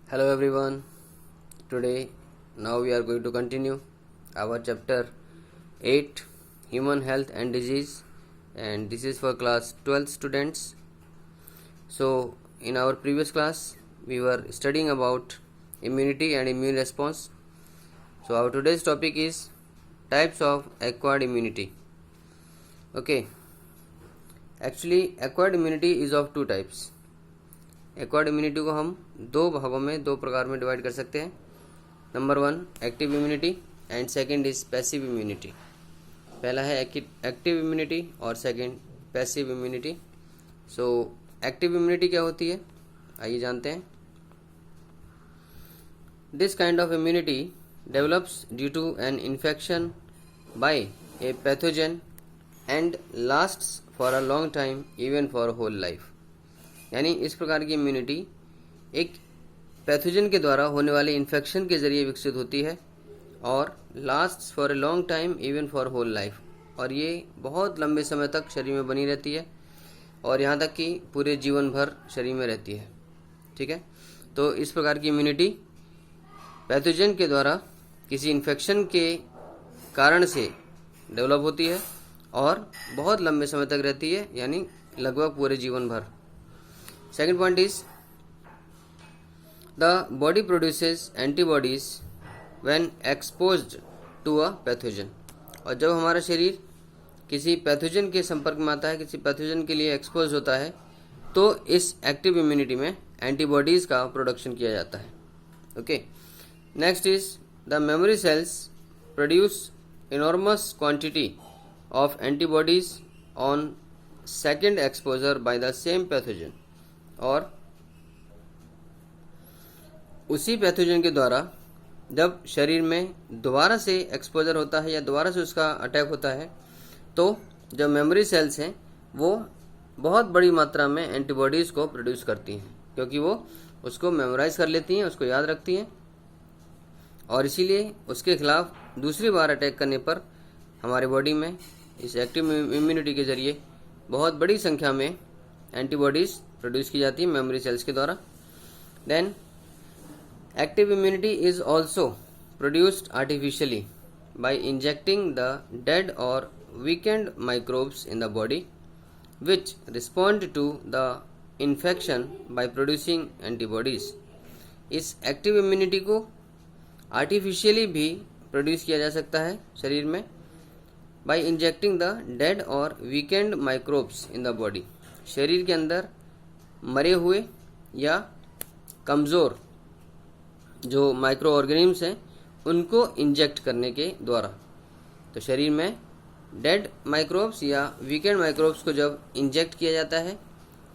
Hello everyone. Today now we are going to continue our chapter 8 Human Health and Disease, and this is for class 12 students. So in our previous class we were studying about immunity and immune response. So our today's topic is types of acquired immunity. Okay. Actually acquired immunity is of two types. Acquired immunity को हम दो भागों में दो प्रकार में divide कर सकते हैं. Number 1 active immunity and second is passive immunity. पहला है एक्टिव इम्यूनिटी और second passive immunity. So active immunity क्या होती है, आइए जानते हैं. This kind of immunity develops due to an infection by a pathogen and lasts for a long time even for whole life. यानी इस प्रकार की इम्यूनिटी एक पैथोजन के द्वारा होने वाले इन्फेक्शन के जरिए विकसित होती है और lasts for a long time even for whole life, और ये बहुत लंबे समय तक शरीर में बनी रहती है और यहाँ तक कि पूरे जीवन भर शरीर में रहती है. ठीक है, तो इस प्रकार की इम्यूनिटी पैथोजन के द्वारा किसी इन्फेक्शन के कारण से डेवलप होती है और बहुत लंबे समय तक रहती है, यानी लगभग पूरे जीवन भर. Second point is the body produces antibodies when exposed to a pathogen. और जब हमारा शरीर किसी पैथोजन के संपर्क में आता है, किसी पैथोजन के लिए एक्सपोज होता है, तो इस एक्टिव इम्यूनिटी में एंटीबॉडीज का प्रोडक्शन किया जाता है. Okay, next is the memory sales produce enormous quantity of antibodies on second exposure by the same pathogen. और उसी पैथोजन के द्वारा जब शरीर में दोबारा से एक्सपोजर होता है या दोबारा से उसका अटैक होता है, तो जो मेमोरी सेल्स हैं वो बहुत बड़ी मात्रा में एंटीबॉडीज़ को प्रोड्यूस करती हैं, क्योंकि वो उसको मेमोराइज कर लेती हैं, उसको याद रखती हैं, और इसीलिए उसके खिलाफ दूसरी बार अटैक करने पर हमारे बॉडी में इस एक्टिव इम्यूनिटी के जरिए बहुत बड़ी संख्या में एंटीबॉडीज़ प्रोड्यूस की जाती है मेमोरी सेल्स के द्वारा. Then active immunity is also produced artificially by injecting the dead और weakened microbes in the body which respond to the infection by producing antibodies. इस एक्टिव इम्यूनिटी को आर्टिफिशियली भी produce किया जा सकता है शरीर में बाय इंजेक्टिंग द डेड और weakened microbes in the body. शरीर के अंदर मरे हुए या कमज़ोर जो माइक्रो ऑर्गेनिम्स हैं उनको इंजेक्ट करने के द्वारा. तो शरीर में डेड माइक्रोब्स या वीकेंड माइक्रोब्स को जब इंजेक्ट किया जाता है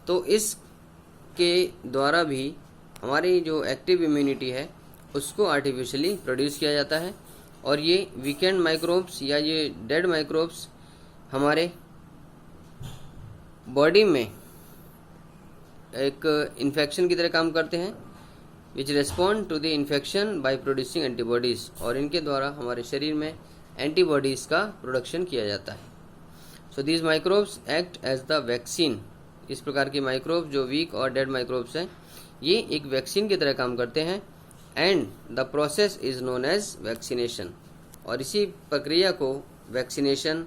तो इसके द्वारा भी हमारी जो एक्टिव इम्यूनिटी है उसको आर्टिफिशियली प्रोड्यूस किया जाता है. और ये वीकेंड माइक्रोब्स या ये डेड माइक्रोब्स हमारे बॉडी में एक इन्फेक्शन की तरह काम करते हैं, which respond to the infection by producing antibodies, और इनके द्वारा हमारे शरीर में एंटीबॉडीज़ का प्रोडक्शन किया जाता है. So these microbes act as the vaccine. इस प्रकार के माइक्रोब्स जो वीक और डेड माइक्रोब्स हैं ये एक वैक्सीन की तरह काम करते हैं. And the process is known as vaccination, और इसी प्रक्रिया को वैक्सीनेशन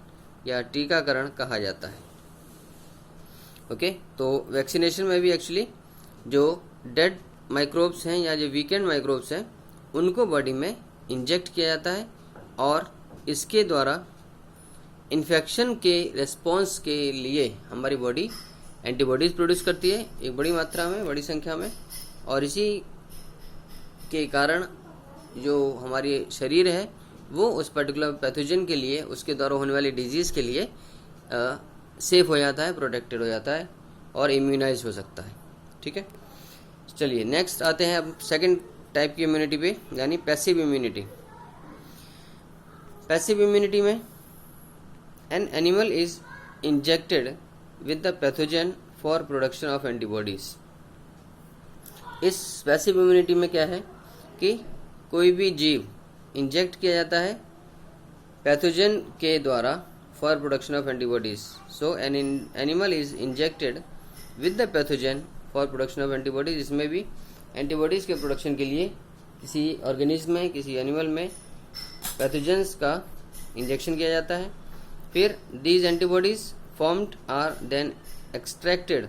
या टीकाकरण कहा जाता है. ओके, तो वैक्सीनेशन में भी एक्चुअली जो डेड माइक्रोब्स हैं या जो वीकेंड माइक्रोब्स हैं उनको बॉडी में इंजेक्ट किया जाता है, और इसके द्वारा इन्फेक्शन के रिस्पॉन्स के लिए हमारी बॉडी एंटीबॉडीज़ प्रोड्यूस करती है एक बड़ी मात्रा में, बड़ी संख्या में, और इसी के कारण जो हमारी शरीर है वो उस पर्टिकुलर पैथोजन के लिए, उसके द्वारा होने वाली डिजीज़ के लिए सेफ हो जाता है, प्रोटेक्टेड हो जाता है और इम्यूनाइज हो सकता है. ठीक है, चलिए नेक्स्ट आते हैं अब सेकंड टाइप की इम्यूनिटी पे, यानी पैसिव इम्यूनिटी. पैसिव इम्यूनिटी में an animal is injected with the pathogen for production of antibodies. इस पैसिव इम्यूनिटी में क्या है कि कोई भी जीव इंजेक्ट किया जाता है पैथोजन के द्वारा for production of antibodies. So an animal is injected with the pathogen for production of antibodies. इसमें भी एंटीबॉडीज़ के प्रोडक्शन के लिए किसी ऑर्गेनिज्म में, किसी एनिमल में पैथोजेंस का इंजेक्शन किया जाता है। फिर these antibodies formed are then extracted,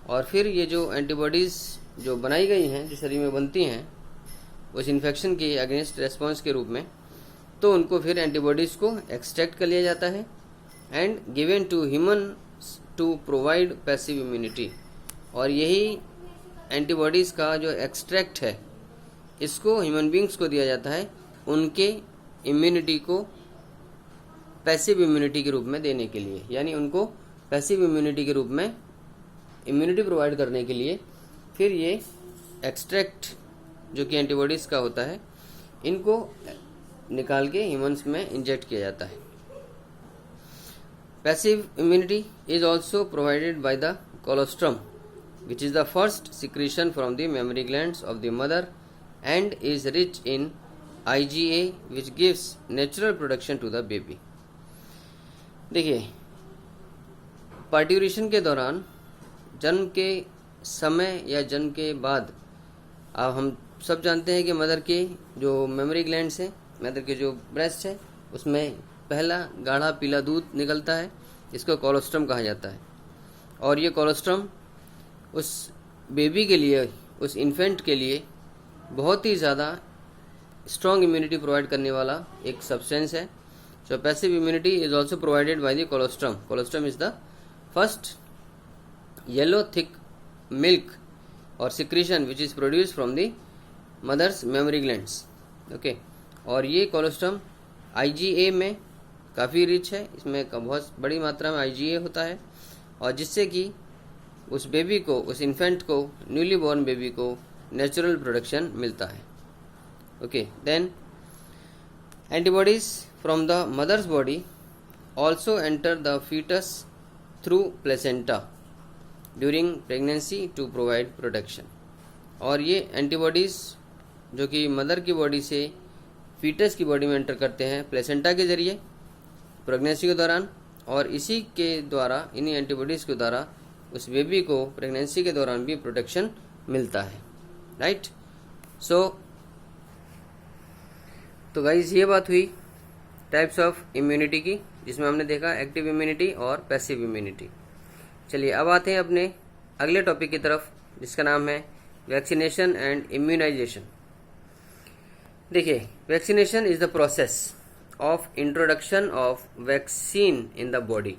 और फिर ये जो एंटीबॉडीज़ जो बनाई गई हैं, जो शरीर में बनती हैं उस इन्फेक्शन के अगेंस्ट रेस्पॉन्स के रूप में, तो उनको फिर एंटीबॉडीज़ को एक्सट्रैक्ट कर लिया जाता है and given to human to provide passive immunity. और यही एंटीबॉडीज़ का जो एक्सट्रैक्ट है इसको ह्यूमन बींग्स को दिया जाता है उनके इम्यूनिटी को पैसिव इम्यूनिटी के रूप में देने के लिए, यानी उनको पैसिव इम्यूनिटी के रूप में इम्यूनिटी प्रोवाइड करने के लिए फिर ये एक्सट्रैक्ट जो कि एंटीबॉडीज़ का होता है इनको निकाल के ह्यूमंस में इंजेक्ट किया जाता है। Passive immunity is also provided by the colostrum which is the first secretion from the mammary glands of the mother and is rich in IgA which gives natural production to the baby। देखिए, parturition के दौरान, जन्म के समय या जन्म के बाद, अब हम सब जानते हैं कि मदर के जो मेमोरी ग्लैंड्स हैं, मदर के जो ब्रेस्ट है, उसमें पहला गाढ़ा पीला दूध निकलता है, इसको कोलोस्ट्रम कहा जाता है। और ये कोलोस्ट्रम उस बेबी के लिए, उस इन्फेंट के लिए बहुत ही ज़्यादा स्ट्रॉन्ग इम्यूनिटी प्रोवाइड करने वाला एक सब्सटेंस है। So passive immunity is also provided by the colostrum. Colostrum is the first yellow thick milk और secretion which is produce from the mother's mammary glands. Okay, और ये कोलोस्ट्रम IgA में काफ़ी rich है, इसमें बहुत बड़ी मात्रा में IgA होता है, और जिससे कि उस बेबी को, उस इन्फेंट को, न्यूली बॉर्न बेबी को नेचुरल प्रोडक्शन मिलता है। Okay, then antibodies from the mother's body also enter the foetus through placenta during pregnancy to provide protection. और ये एंटीबॉडीज जो कि मदर की बॉडी से फीटस की बॉडी में एंटर करते हैं प्लेसेंटा के जरिए प्रेगनेंसी के दौरान, और इसी के द्वारा, इन्हीं एंटीबॉडीज़ के द्वारा उस बेबी को प्रेगनेंसी के दौरान भी प्रोटेक्शन मिलता है। राइट, सो तो गाइस ये बात हुई टाइप्स ऑफ इम्यूनिटी की, जिसमें हमने देखा एक्टिव इम्यूनिटी और पैसिव इम्यूनिटी। चलिए अब आते हैं अपने अगले टॉपिक की तरफ, जिसका नाम है वैक्सीनेशन एंड इम्यूनाइजेशन। देखिए, vaccination is the process of introduction of vaccine in the body.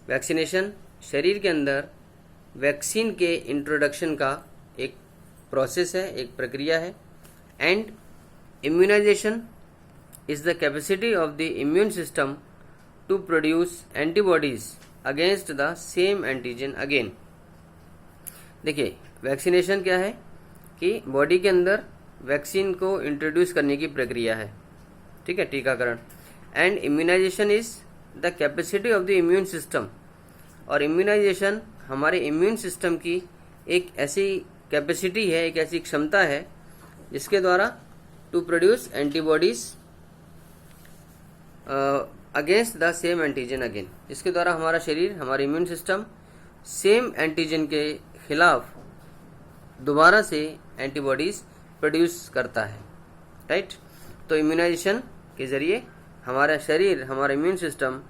Vaccination शरीर के अंदर वैक्सीन के इंट्रोडक्शन का एक प्रोसेस है, एक प्रक्रिया है। And immunisation is the capacity of the immune system to produce antibodies against the same antigen again. देखिए, वैक्सीनेशन क्या है कि बॉडी के अंदर वैक्सीन को इंट्रोड्यूस करने की प्रक्रिया है, ठीक है, टीकाकरण। And immunisation is the capacity of the immune system, और इम्यूनाइजेशन हमारे इम्यून सिस्टम की एक ऐसी कैपेसिटी है, एक ऐसी क्षमता है जिसके द्वारा to produce antibodies against the same antigen again, जिसके द्वारा हमारा शरीर, हमारा इम्यून सिस्टम सेम एंटीजन के खिलाफ दोबारा से एंटीबॉडीज प्रोड्यूस करता है। राइट, तो इम्यूनाइजेशन के जरिए हमारा शरीर, हमारा इम्यून सिस्टम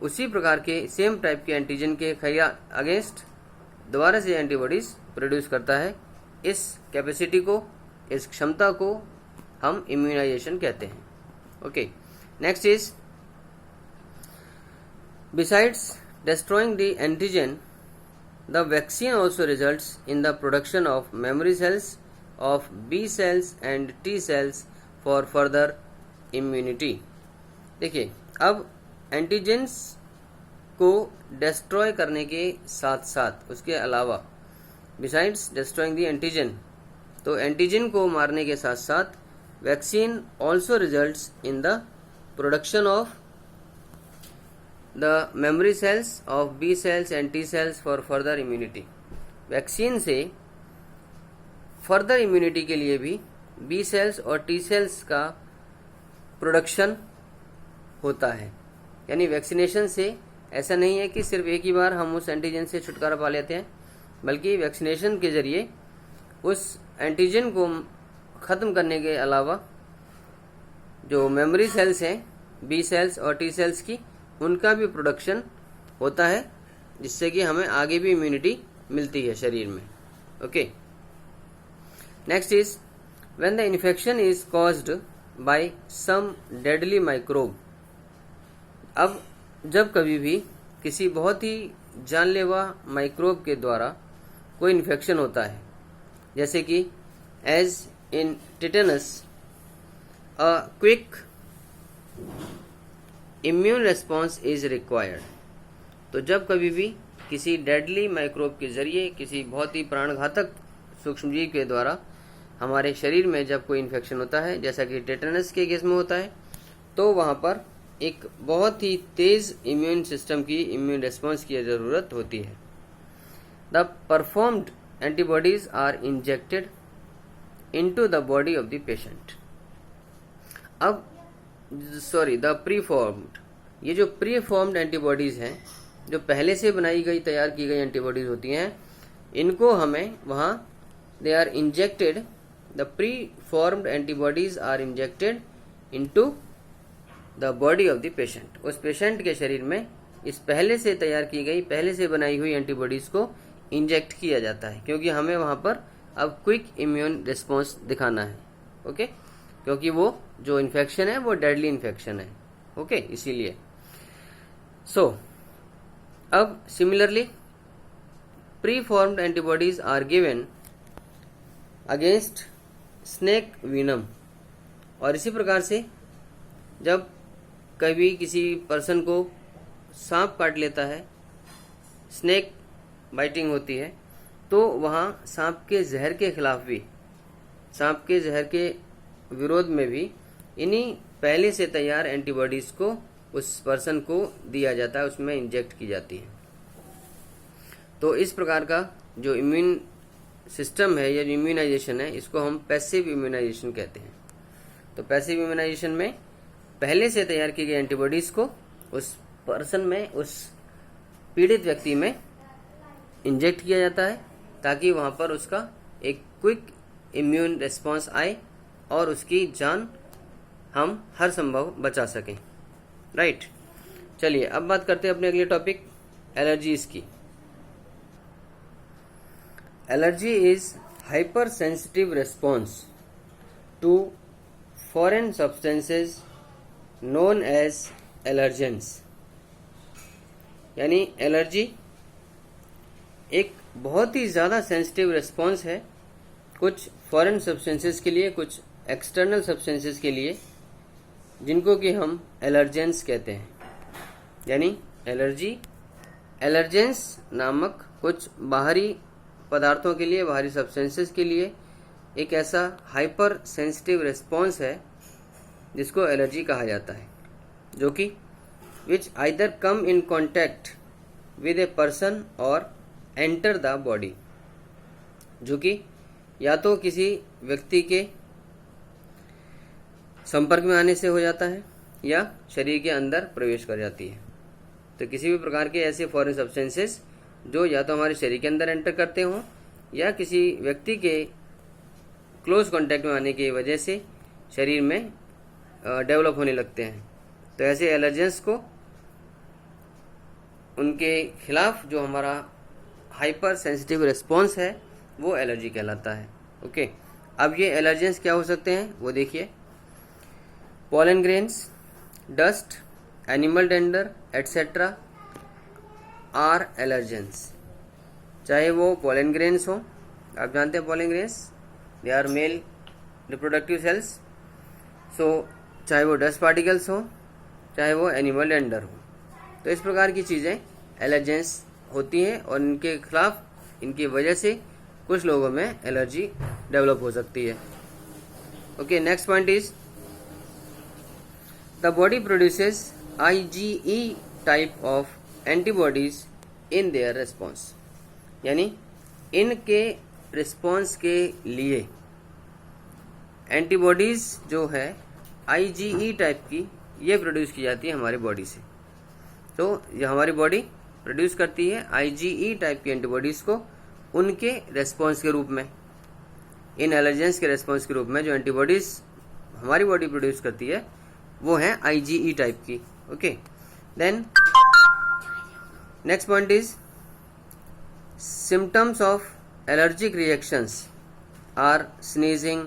उसी प्रकार के सेम टाइप के एंटीजन के अगेंस्ट दोबारा से एंटीबॉडीज प्रोड्यूस करता है। इस कैपेसिटी को, इस क्षमता को हम इम्यूनाइजेशन कहते हैं। Okay, next is besides destroying the antigen the vaccine also results in the production of memory cells of B cells and T cells for further immunity. देखिए, अब एंटीजेंस को डिस्ट्रॉय करने के साथ साथ, उसके अलावा, बिसाइड्स डिस्ट्रॉइंग द एंटीजन, तो एंटीजन को मारने के साथ साथ vaccine also results in the production of the memory cells of B cells and T cells for further immunity. Vaccine से फर्दर इम्यूनिटी के लिए भी B सेल्स और T सेल्स का प्रोडक्शन होता है। यानी वैक्सीनेशन से ऐसा नहीं है कि सिर्फ एक ही बार हम उस एंटीजन से छुटकारा पा लेते हैं, बल्कि वैक्सीनेशन के जरिए उस एंटीजन को ख़त्म करने के अलावा जो मेमोरी सेल्स हैं, बी सेल्स और टी सेल्स की, उनका भी प्रोडक्शन होता है, जिससे कि हमें आगे भी इम्यूनिटी मिलती है शरीर में। Okay, next is when the infection is caused by some deadly microbe. अब जब कभी भी किसी बहुत ही जानलेवा माइक्रोब के द्वारा कोई इन्फेक्शन होता है, जैसे कि as in tetanus, a quick immune response is required. तो जब कभी भी किसी डेडली माइक्रोब के जरिए किसी बहुत ही प्राणघातक सूक्ष्मजीव के द्वारा हमारे शरीर में जब कोई इन्फेक्शन होता है, जैसा कि टेटनस के केस में होता है, तो वहाँ पर एक बहुत ही तेज इम्यून सिस्टम की इम्यून रिस्पॉन्स की ज़रूरत होती है। The performed antibodies are injected into the body of the patient. अब द प्रीफॉर्म्ड, ये जो प्रीफॉर्म्ड एंटीबॉडीज हैं, जो पहले से बनाई गई तैयार की गई एंटीबॉडीज होती हैं, इनको हमें वहाँ they are injected, the preformed antibodies are injected into the body of the patient. उस पेशेंट के शरीर में इस पहले से तैयार की गई, पहले से बनाई हुई एंटीबॉडीज को इंजेक्ट किया जाता है, क्योंकि हमें वहाँ पर अब क्विक इम्यून रिस्पॉन्स दिखाना है। ओके, क्योंकि वो जो इन्फेक्शन है वो डेडली इन्फेक्शन है। ओके, इसीलिए अब similarly preformed antibodies are given against snake venom. और इसी प्रकार से जब कभी किसी पर्सन को सांप काट लेता है, स्नेक बाइटिंग होती है, तो वहाँ सांप के जहर के खिलाफ भी, सांप के जहर के विरोध में भी इन्हीं पहले से तैयार एंटीबॉडीज को उस पर्सन को दिया जाता है, उसमें इंजेक्ट की जाती है। तो इस प्रकार का जो इम्यून सिस्टम है या इम्यूनाइजेशन है, इसको हम पैसिव इम्यूनाइजेशन कहते हैं। तो पैसिव इम्यूनाइजेशन में पहले से तैयार की गई एंटीबॉडीज को उस पर्सन में, उस पीड़ित व्यक्ति में इंजेक्ट किया जाता है, ताकि वहाँ पर उसका एक क्विक इम्यून रिस्पॉन्स आए और उसकी जान हम हर संभव बचा सकें। राइट, चलिए अब बात करते हैं अपने अगले टॉपिक, एलर्जीज की। Allergy is hyper sensitive response to foreign substances known as allergens. यानी एलर्जी एक बहुत ही ज़्यादा सेंसिटिव रिस्पॉन्स है कुछ फॉरेन सब्सटेंसेस के लिए, कुछ एक्सटर्नल सब्सटेंसेस के लिए, जिनको कि हम एलर्जेंस कहते हैं। यानी एलर्जी एलर्जेंस नामक कुछ बाहरी पदार्थों के लिए, बाहरी सब्सटेंसेस के लिए एक ऐसा हाइपर सेंसिटिव रिस्पॉन्स है जिसको एलर्जी कहा जाता है, जो कि which either come in contact with a person और एंटर द बॉडी, जो कि या तो किसी व्यक्ति के संपर्क में आने से हो जाता है या शरीर के अंदर प्रवेश कर जाती है। तो किसी भी प्रकार के ऐसे फॉरेन सब्सटेंसेस जो या तो हमारे शरीर के अंदर एंटर करते हों या किसी व्यक्ति के क्लोज कांटेक्ट में आने की वजह से शरीर में डेवलप होने लगते हैं, तो ऐसे एलर्जेंस को, उनके खिलाफ जो हमारा हाइपर सेंसिटिव रिस्पॉन्स है वो एलर्जी कहलाता है। ओके, अब ये एलर्जेंस क्या हो सकते हैं वो देखिए। Pollen grains, dust, animal dander etcetera are allergens. चाहे वो पॉलन ग्रेन्स हो, आप जानते हैं pollen grains, they are male reproductive cells. So चाहे वो डस्ट पार्टिकल्स हो, चाहे वो एनिमल डेंडर हो, तो इस प्रकार की चीज़ें एलर्जेंस होती हैं और इनके खिलाफ, इनकी वजह से कुछ लोगों में एलर्जी डेवलप हो सकती है। Okay, next point is the body produces IgE type of antibodies in their response. यानी इनके रिस्पॉन्स के लिए एंटीबॉडीज जो है IgE टाइप की, ये प्रोड्यूस की जाती है हमारी बॉडी से। तो ये हमारी बॉडी प्रोड्यूस करती है IgE टाइप की एंटीबॉडीज को उनके रेस्पॉन्स के रूप में। इन एलर्जेंस के रेस्पॉन्स के रूप में जो एंटीबॉडीज हमारी बॉडी प्रोड्यूस करती है वो है IgE टाइप की। Okay, then next point is symptoms of allergic reactions are sneezing,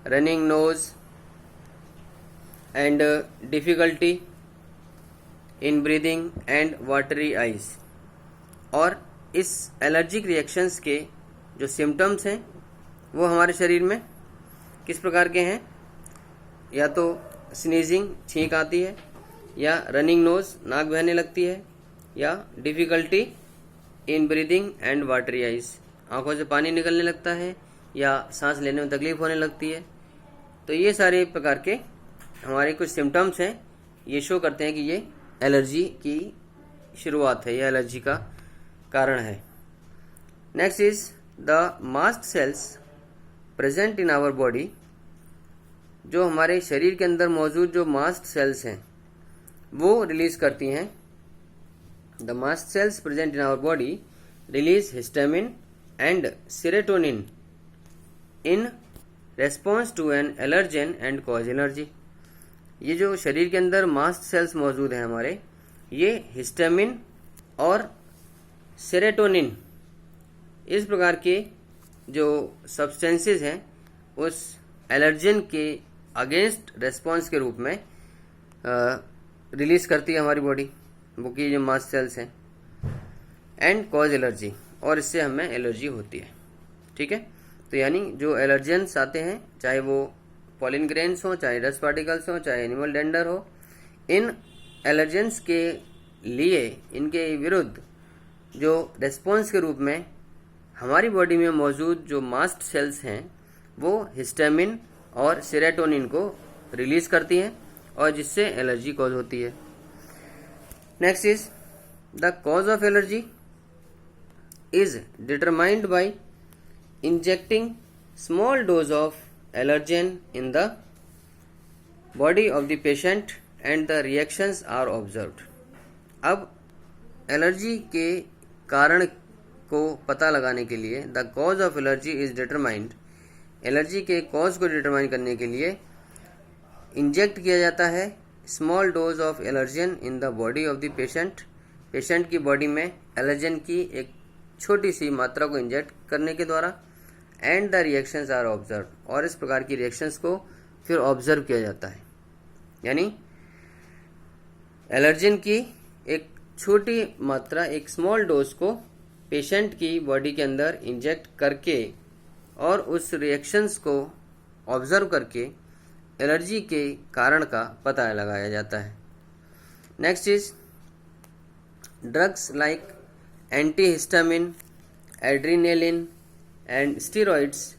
running nose and difficulty in breathing and watery eyes. और इस एलर्जिक रिएक्शंस के जो सिम्टम्स हैं वो हमारे शरीर में किस प्रकार के हैं, या तो स्नीजिंग छींक आती है, या रनिंग नोज नाक बहने लगती है, या difficulty in breathing and watery eyes आंखों से पानी निकलने लगता है, या सांस लेने में तकलीफ होने लगती है। तो ये सारे प्रकार के हमारे कुछ सिम्टम्स हैं, ये शो करते हैं कि ये एलर्जी की शुरुआत है, ये एलर्जी का कारण है। Next is the mast cells present in our body. जो हमारे शरीर के अंदर मौजूद जो मास्ट सेल्स हैं वो रिलीज करती हैं, the mast cells present in our body release histamine and serotonin in response to an allergen and cause allergy. ये जो शरीर के अंदर मास्ट सेल्स मौजूद हैं हमारे, ये हिस्टामिन और सेरोटोनिन इस प्रकार के जो सब्सटेंसेस हैं उस एलर्जेन के अगेंस्ट रेस्पॉन्स के रूप में रिलीज करती है हमारी बॉडी, वो की जो मास्ट सेल्स हैं, एंड कॉज एलर्जी, और इससे हमें एलर्जी होती है। ठीक है, तो यानी जो एलर्जेंस आते हैं, चाहे वो पॉलिन ग्रेन्स हो, चाहे डस्ट पार्टिकल्स हो, चाहे एनिमल डेंडर हो, इन एलर्जेंस के लिए इनके विरुद्ध जो रेस्पॉन्स के रूप में हमारी बॉडी में मौजूद जो मास्ट सेल्स हैं वो हिस्टामिन और सेरोटोनिन को रिलीज करती हैं, और जिससे एलर्जी कॉज होती है। Next is the cause of allergy is determined by injecting small dose of allergen in the body of the patient and the reactions are observed. अब एलर्जी के कारण को पता लगाने के लिए the cause of allergy is determined, allergy के cause को डिटरमाइन करने के लिए इंजेक्ट किया जाता है small dose of allergen in the body of the patient. Patient की बॉडी में एलर्जेन की एक छोटी सी मात्रा को इंजेक्ट करने के द्वारा, and the reactions are observe, और इस प्रकार की रिएक्शंस को फिर ऑब्जर्व किया जाता है। यानी एलर्जेन की एक छोटी मात्रा, एक स्मॉल डोज को पेशेंट की बॉडी के अंदर इंजेक्ट करके और उस रिएक्शंस को ऑब्जर्व करके एलर्जी के कारण का पता लगाया जाता है। Next is drugs like antihistamine, adrenaline and steroids,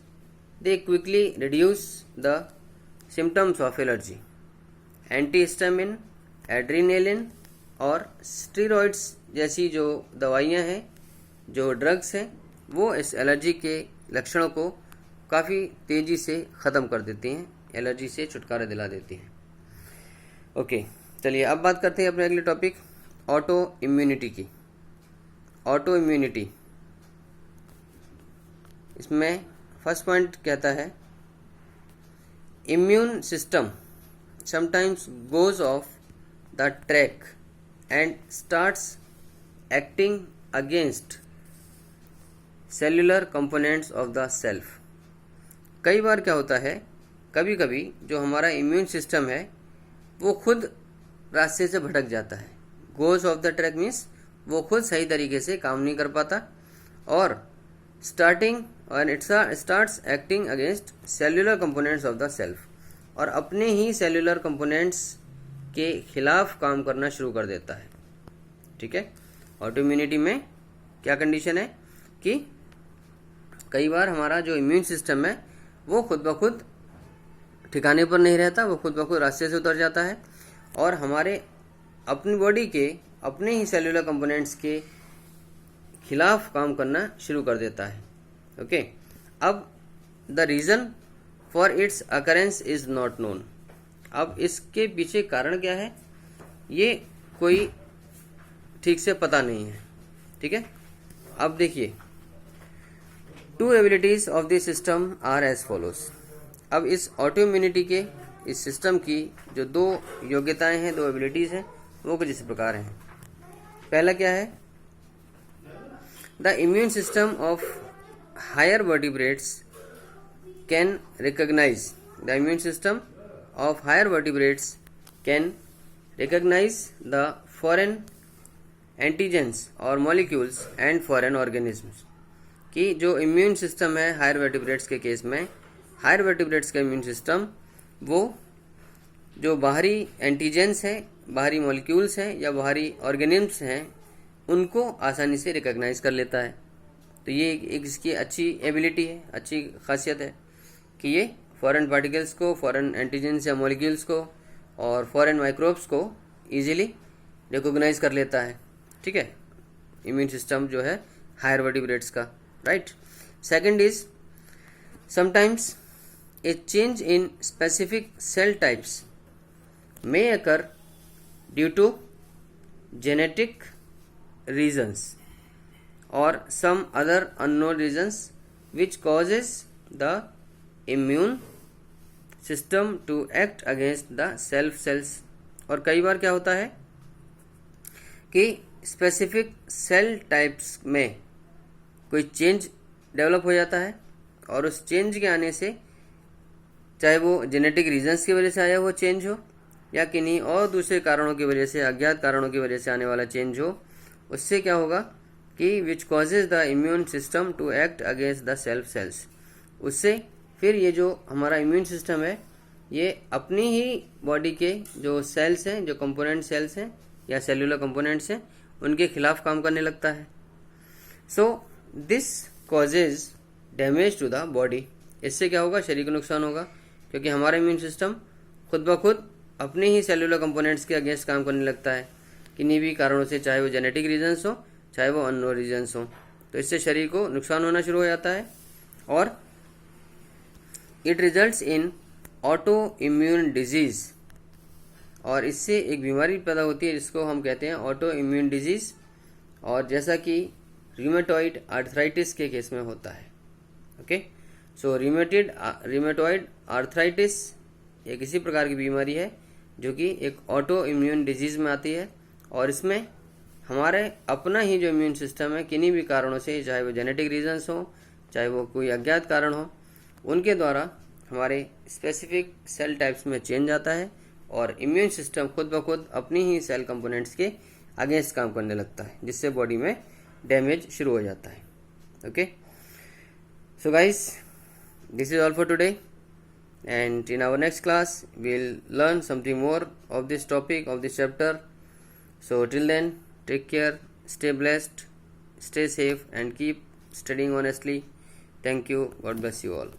they quickly reduce the symptoms of allergy. Antihistamine, adrenaline और स्टेरॉइड्स जैसी जो दवाइयां हैं, जो ड्रग्स हैं, वो इस एलर्जी के लक्षणों को काफ़ी तेज़ी से ख़त्म कर देती हैं, एलर्जी से छुटकारा दिला देती हैं। ओके, चलिए अब बात करते हैं अपने अगले टॉपिक ऑटो इम्यूनिटी की। ऑटो इम्यूनिटी, इसमें फर्स्ट पॉइंट कहता है immune system sometimes goes off the track and starts acting against cellular components of the self. कई बार क्या होता है, कभी कभी जो हमारा इम्यून सिस्टम है वो खुद रास्ते से भटक जाता है। Goes off the track means वो खुद सही तरीके से काम नहीं कर पाता, और स्टार्टिंग और it starts acting against cellular components of the self, और अपने ही सेल्यूलर कंपोनेंट्स के खिलाफ काम करना शुरू कर देता है। ठीक है, ऑटो इम्यूनिटी में क्या कंडीशन है कि कई बार हमारा जो इम्यून सिस्टम है वो खुद ब खुद ठिकाने पर नहीं रहता, वो खुद ब खुद रास्ते से उतर जाता है, और हमारे अपनी बॉडी के अपने ही सेल्यूलर कंपोनेंट्स के खिलाफ काम करना शुरू कर देता है। ओके, अब the reason for its occurrence is not known. अब इसके पीछे कारण क्या है ये कोई ठीक से पता नहीं है। ठीक है, अब देखिए, two abilities of this system are as follows. अब इस ऑटो इम्यूनिटी के इस सिस्टम की जो दो योग्यताएं हैं, दो एबिलिटीज हैं, वो कुछ इस प्रकार हैं। पहला क्या है? The immune system of higher vertebrates can recognise, the immune system of higher vertebrates can recognise the foreign antigens और मॉलिक्यूल्स एंड फॉरेन ऑर्गेनिजम्स। कि जो इम्यून सिस्टम है हायर वर्टिब्रेट्स के केस में, हायर वर्टिब्रेट्स का इम्यून सिस्टम वो जो बाहरी एंटीजेंस हैं, बाहरी मॉलिक्यूल्स हैं या बाहरी ऑर्गेनिजम्स हैं, उनको आसानी से रिकॉग्नाइज कर लेता है। तो ये एक इसकी अच्छी एबिलिटी है, अच्छी खासियत है कि ये फॉरेन पार्टिकल्स को, फॉरेन एंटीजेंस या मॉलिक्यूल्स को और फॉरेन माइक्रोब्स को इजीली रिकॉग्नाइज कर लेता है। ठीक है, इम्यून सिस्टम जो है हायर वर्टिब्रेट्स का, right. Second is sometimes a change in specific cell types may occur due to genetic reasons or some other unknown reasons which causes the immune system to act against the self cells। और कई बार क्या होता है कि specific cell types में कोई change develop हो जाता है और उस चेंज के आने से, चाहे वो जेनेटिक रीजंस की वजह से आया हुआ चेंज हो या किन्हीं और दूसरे कारणों की वजह से, अज्ञात कारणों की वजह से आने वाला चेंज हो, उससे क्या होगा कि which causes the immune system to act against the self cells. उससे फिर ये जो हमारा इम्यून सिस्टम है ये अपनी ही बॉडी के जो सेल्स हैं, जो कंपोनेंट सेल्स हैं या सेल्यूलर कंपोनेंट्स हैं, उनके खिलाफ काम करने लगता है। So this causes damage to the body. इससे क्या होगा? शरीर को नुकसान होगा, क्योंकि हमारा इम्यून सिस्टम खुद ब खुद अपने ही सेलुलर कंपोनेंट्स के अगेंस्ट काम करने लगता है किन्हीं भी कारणों से, चाहे वो जेनेटिक रीजन्स हो चाहे वो अननोन रीजन्स हो। तो इससे शरीर को नुकसान होना शुरू हो जाता है और it results in auto immune disease. और इससे एक बीमारी पैदा होती है जिसको हम कहते हैं ऑटो इम्यून डिजीज, और जैसा कि रूमेटॉइड आर्थराइटिस के केस में होता है। ओके, सो रूमेटॉइड आर्थराइटिस एक इसी प्रकार की बीमारी है जो कि एक ऑटो इम्यून डिजीज में आती है, और इसमें हमारे अपना ही जो इम्यून सिस्टम है किन्हीं भी कारणों से, चाहे वो जेनेटिक रीजंस हो चाहे वो कोई अज्ञात कारण हो, उनके द्वारा हमारे स्पेसिफिक सेल टाइप्स में चेंज आता है और इम्यून सिस्टम खुद ब खुद अपनी ही सेल कंपोनेंट्स के अगेंस्ट काम करने लगता है, जिससे बॉडी में डैमेज शुरू हो जाता है। Okay, so guys, this is all for today, and in our next class we'll learn something more of this topic, of this chapter. So till then, take care, stay blessed, stay safe and keep studying honestly. Thank you. God bless you all.